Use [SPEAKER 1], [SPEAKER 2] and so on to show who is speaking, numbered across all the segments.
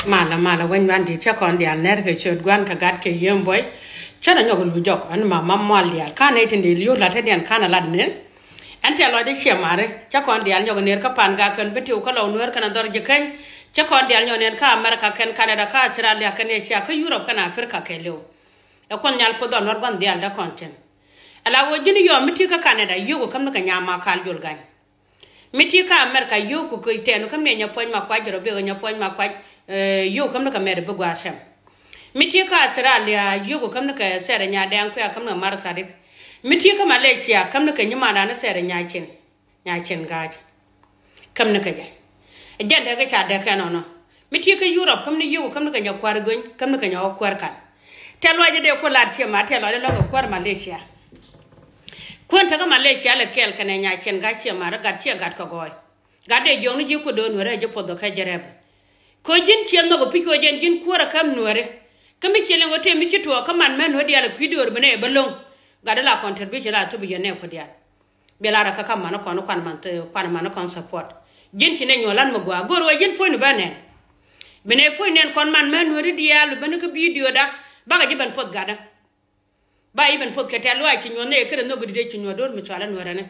[SPEAKER 1] mala when one day check on the aner should gwan ka gat ke yem boy chana nyog lu jok an mama mal dia kan etin de liu la te den kan la nen ante lo de chemare check on the an nyog ner ka pan ga kan betu ka lo nuer kana dor je kan check on the an nyonen ka america kan canada ka australia kan asia ka europe kan africa ke lew e kon nyal po don war gwan dia da konten ala wo jini yo miti ka canada yugo kam ka nyama kal jol gan miti ka america yugo ko iteno kam ne nya poñ ma kwa jero be nya poñ ma kwa yo kam ka mere bugwa sem miti ka australia yugo kam ka sere nya dan ko kam na mar sadik miti ka malaysia kam ka nyima na sere nya chin gaj kam ka je janda ka cha da kana no miti ka europe kam ne yugo kam ka nya kwar gon kam ka nya kwar kan telo je de ko lat che ma telo de lo ko kwar malaysia kon ta ga malaysia le kel kana nya chin ga che ma ga che ga ko goy ga de jonu ji ko don wore je podo ka jereb ko jin chen no go piko jin kura kam nuore kam chele ngote mi chito kam man men hodi ala video bene balong ga de la contribution la to bi ne ko dia be la ka kam man ko no kan man te pan man ko support jin ci ne nyolan ma gwa gor wa jin point bane bene point nen kon man men hodi dia lu bene ko video da baga jiban pot gada ba iban pot ke telo ay ci nyone kere no gudi de ci nyodor mi chala nuore ne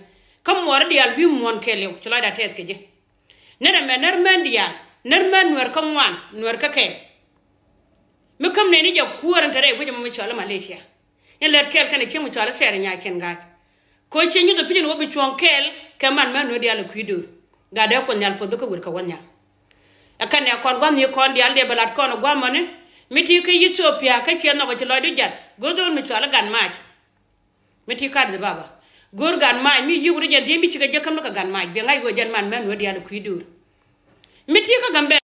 [SPEAKER 1] kam mor dia wi mon kelew ci la da tet ke je ne da men men dia nerman nuer kam wan nuer ka ke mi kam ne ni ja kuwaran tare guje mu chala malaysia en ler kel kan ci mu chala sere nya chen ga ko ci nyu do pidin wobi chon kel ke man no dia la kuido ga de ko nyal podo ko gur ka wanya akane kon gon ni kon dia de balat kon gwa mone miti ke ethiopia ka ci no ko ci lodu jat godol mi chala gan ma miti ka de baba gor gan ma mi yibru je de mi ci ga je kam no ka gan ma be ngai go jan man no dia la kuido miti ka gambe